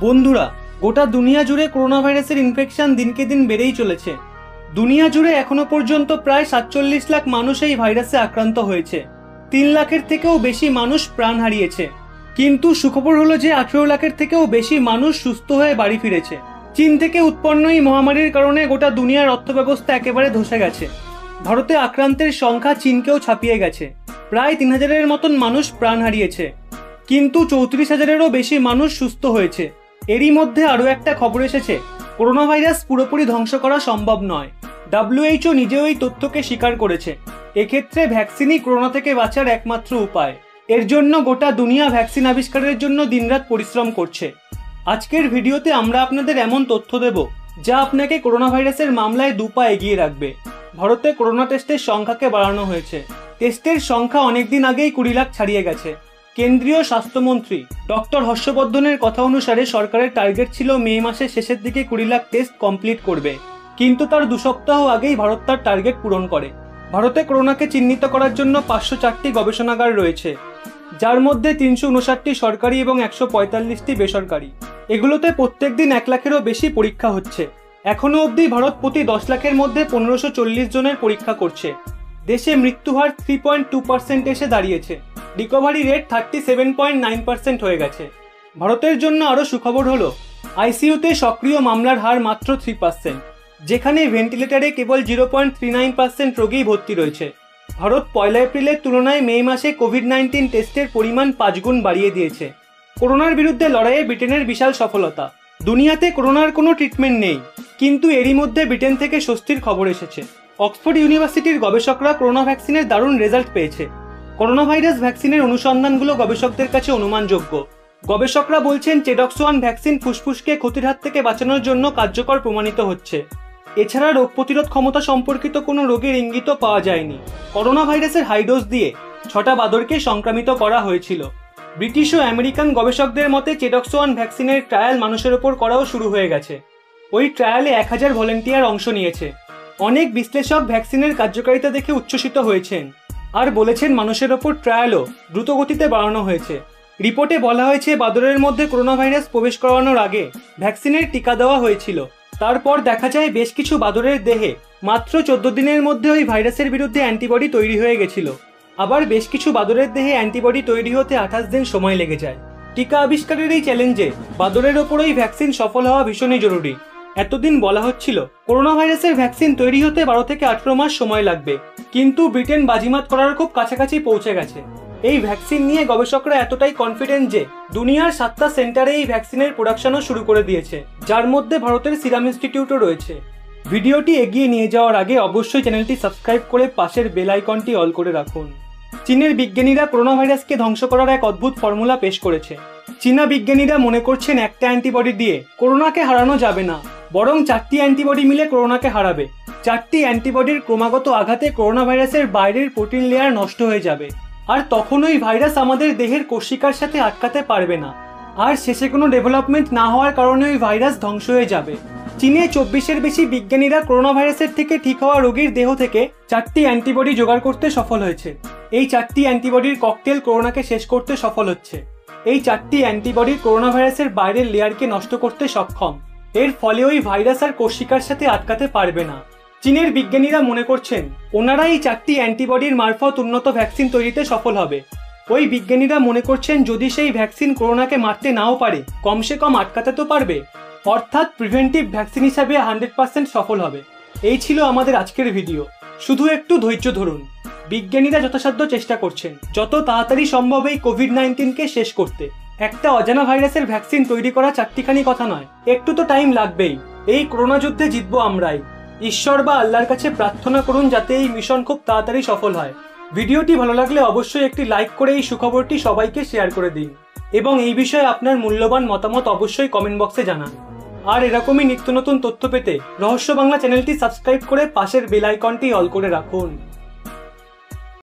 বন্ধুরা, গোটা দুনিয়া জুড়ে করোনা ভাইরাসের ইনফেকশন দিনকে দিন বেড়েই চলেছে। দুনিয়া জুড়ে এখনো পর্যন্ত প্রায় 47 লাখ মানুষ এই ভাইরাসে আক্রান্ত হয়েছে। 3 লাখের থেকেও বেশি মানুষ প্রাণ হারিয়েছে। কিন্তু সুখবর হলো যে 18 লাখের থেকেও বেশি মানুষ সুস্থ হয়ে বাড়ি ফিরেছে। চীন থেকে উৎপন্ন এই মহামারীর কারণে গোটা দুনিয়ার অর্থব্যবস্থা একেবারে ধসে গেছে। ভারতে আক্রান্তের সংখ্যা চীনকেও ছাপিয়ে গেছে। প্রায় 3000-এর মতন মানুষ প্রাণ হারিয়েছে, কিন্তু 34,000-এরও বেশি মানুষ সুস্থ হয়েছে। এরই মধ্যে আরও একটা খবর এসেছে, করোনা ভাইরাস পুরোপুরি ধ্বংস করা সম্ভব নয়। WHO নিজেও এই তথ্যকে স্বীকার করেছে। এক্ষেত্রে ভ্যাকসিনই করোনা থেকে বাঁচার একমাত্র উপায়। এর জন্য গোটা দুনিয়া ভ্যাকসিন আবিষ্কারের জন্য দিনরাত পরিশ্রম করছে। আজকের ভিডিওতে আমরা আপনাদের এমন তথ্য দেব যা আপনাকে করোনা ভাইরাসের মামলায় 2 পা এগিয়ে রাখবে। ভারতে করোনা টেস্টের সংখ্যাকে বাড়ানো হয়েছে। টেস্টের সংখ্যা অনেকদিন আগেই 20 লাখ ছাড়িয়ে গেছে। কেন্দ্রীয় স্বাস্থ্যমন্ত্রী ডক্টর হর্ষবর্ধনের কথা অনুসারে সরকারের টার্গেট ছিল মে মাসের শেষের দিকে 20 লাখ টেস্ট কমপ্লিট করবে, কিন্তু তার 2 সপ্তাহ আগেই ভারত তার টার্গেট পূরণ করে। ভারতে করোনাকে চিহ্নিত করার জন্য 504টি গবেষণাগার রয়েছে, যার মধ্যে 359টি সরকারি এবং 145টি বেসরকারি। এগুলোতে প্রত্যেকদিন 1 লাখেরও বেশি পরীক্ষা হচ্ছে। এখনো অবধি ভারত প্রতি 10 লাখের মধ্যে 1540 জনের পরীক্ষা করছে। দেশে মৃত্যুহার 3.2% এসে দাঁড়িয়েছে। রিকভারি রেট 37.9% হয়ে গেছে। ভারতের জন্য আরও সুখবর হলো, আইসিইউতে সক্রিয় মামলার হার মাত্র 3%, যেখানে ভেন্টিলেটরে কেবল 0.39% রোগীই ভর্তি রয়েছে। ভারত 1 এপ্রিলের তুলনায় মে মাসে কোভিড-19 টেস্টের পরিমাণ 5 গুণ বাড়িয়ে দিয়েছে। করোনার বিরুদ্ধে লড়াইয়ে ব্রিটেনের বিশাল সফলতা। দুনিয়াতে করোনার কোনো ট্রিটমেন্ট নেই, কিন্তু এরই মধ্যে ব্রিটেন থেকে স্বস্তির খবর এসেছে। অক্সফোর্ড ইউনিভার্সিটির গবেষকরা করোনা ভ্যাকসিনের দারুণ রেজাল্ট পেয়েছে। করোনা ভাইরাস ভ্যাকসিনের অনুসন্ধানগুলো গবেষকদের কাছে অনুমানযোগ্য। গবেষকরা বলছেন চেডক্স-1 ভ্যাকসিন ফুসফুসকে ক্ষতির হাত থেকে বাঁচানোর জন্য কার্যকর প্রমাণিত হচ্ছে। এছাড়া রোগ প্রতিরোধ ক্ষমতা সম্পর্কিত কোনো রোগের ইঙ্গিতও পাওয়া যায়নি। করোনা ভাইরাসের হাই ডোজ দিয়ে 6টা বাঁদরকে সংক্রামিত করা হয়েছিল। ব্রিটিশ ও আমেরিকান গবেষকদের মতে চেডক্স-1 ভ্যাকসিনের ট্রায়াল মানুষের ওপর করাও শুরু হয়ে গেছে। ওই ট্রায়ালে 1000 ভলেন্টিয়ার অংশ নিয়েছে। অনেক বিশ্লেষক ভ্যাকসিনের কার্যকারিতা দেখে উচ্ছ্বসিত হয়েছেন আর বলেছেন মানুষের ওপর ট্রায়ালও দ্রুত গতিতে বাড়ানো হয়েছে। রিপোর্টে বলা হয়েছে বাদরের মধ্যে করোনা ভাইরাস প্রবেশ করানোর আগে ভ্যাকসিনের টিকা দেওয়া হয়েছিল। তারপর দেখা যায় বেশ কিছু বাদরের দেহে মাত্র 14 দিনের মধ্যে ওই ভাইরাসের বিরুদ্ধে অ্যান্টিবডি তৈরি হয়ে গেছিল। আবার বেশ কিছু বাদরের দেহে অ্যান্টিবডি তৈরি হতে 28 দিন সময় লেগে যায়। টিকা আবিষ্কারের এই চ্যালেঞ্জে বাদরের ওপর ওই ভ্যাকসিন সফল হওয়া ভীষণই জরুরি। এতদিন বলা হচ্ছিল করোনা ভাইরাসের ভ্যাকসিন তৈরি হতে 12 থেকে 18 মাস সময় লাগবে, কিন্তু ব্রিটেন বাজিমাত করার খুব কাছাকাছি পৌঁছে গেছে। এই ভ্যাকসিন নিয়ে গবেষকরা এতটাই কনফিডেন্ট যে দুনিয়ার 7টা সেন্টারে এই ভ্যাকসিনের প্রোডাকশনও শুরু করে দিয়েছে, যার মধ্যে ভারতের সিরাম ইনস্টিটিউটও রয়েছে। ভিডিওটি এগিয়ে নিয়ে যাওয়ার আগে অবশ্যই চ্যানেলটি সাবস্ক্রাইব করে পাশের বেল আইকনটি অল করে রাখুন। চীনের বিজ্ঞানীরা করোনা ভাইরাসকে ধ্বংস করার এক অদ্ভুত ফর্মুলা পেশ করেছে। চীনা বিজ্ঞানীরা মনে করছেন একটা অ্যান্টিবডি দিয়ে করোনাকে হারানো যাবে না, বরং 4টি অ্যান্টিবডি মিলে করোনাকে হারাবে। 4টি অ্যান্টিবডির ক্রমাগত আঘাতে করোনা ভাইরাসের বাইরের প্রোটিন লেয়ার নষ্ট হয়ে যাবে, আর তখন ওই ভাইরাস আমাদের দেহের কোষিকার সাথে আটকাতে পারবে না। আর শেষে কোনো ডেভেলপমেন্ট না হওয়ার কারণে ওই ভাইরাস ধ্বংস হয়ে যাবে। চীনে 24-এর বেশি বিজ্ঞানীরা করোনা ভাইরাসের থেকে ঠিক হওয়া রোগীর দেহ থেকে 4টি অ্যান্টিবডি জোগাড় করতে সফল হয়েছে। এই 4টি অ্যান্টিবডির ককটেল করোনাকে শেষ করতে সফল হচ্ছে। এই 4টি অ্যান্টিবডি করোনা ভাইরাসের বাইরের লেয়ারকে নষ্ট করতে সক্ষম। এর ফলে ওই ভাইরাস আর কোষিকার সাথে আটকাতে পারবে না। চীনের বিজ্ঞানীরা মনে করছেন ওনারা এই 4টি অ্যান্টিবডির মারফত উন্নত ভ্যাকসিন তৈরিতে সফল হবে। ওই বিজ্ঞানীরা মনে করছেন যদি সেই ভ্যাকসিন করোনাকে মারতে নাও পারে, কমসে কম আটকাতে তো পারবে, অর্থাৎ প্রিভেন্টিভ ভ্যাকসিন হিসাবে 100% সফল হবে। এই ছিল আমাদের আজকের ভিডিও। শুধু একটু ধৈর্য ধরুন। বিজ্ঞানীরা যথাসাধ্য চেষ্টা করছেন যত তাড়াতাড়ি সম্ভব এই কোভিড-19কে শেষ করতে। একটা অজানা ভাইরাসের ভ্যাকসিন তৈরি করা 4টিখানি কথা নয়, একটু তো টাইম লাগবেই। এই করোনা যুদ্ধে জিতবো আমরাই। ঈশ্বর বা আল্লাহর কাছে প্রার্থনা করুন যাতে এই মিশন খুব তাড়াতাড়ি সফল হয়। ভিডিওটি ভালো লাগলে অবশ্যই একটি লাইক করে এই সুখবরটি সবাইকে শেয়ার করে দিন, এবং এই বিষয়ে আপনার মূল্যবান মতামত অবশ্যই কমেন্ট বক্সে জানান। আর এরকমই নিত্য নতুন তথ্য পেতে রহস্য বাংলা চ্যানেলটি সাবস্ক্রাইব করে পাশের বেল আইকনটি অল করে রাখুন।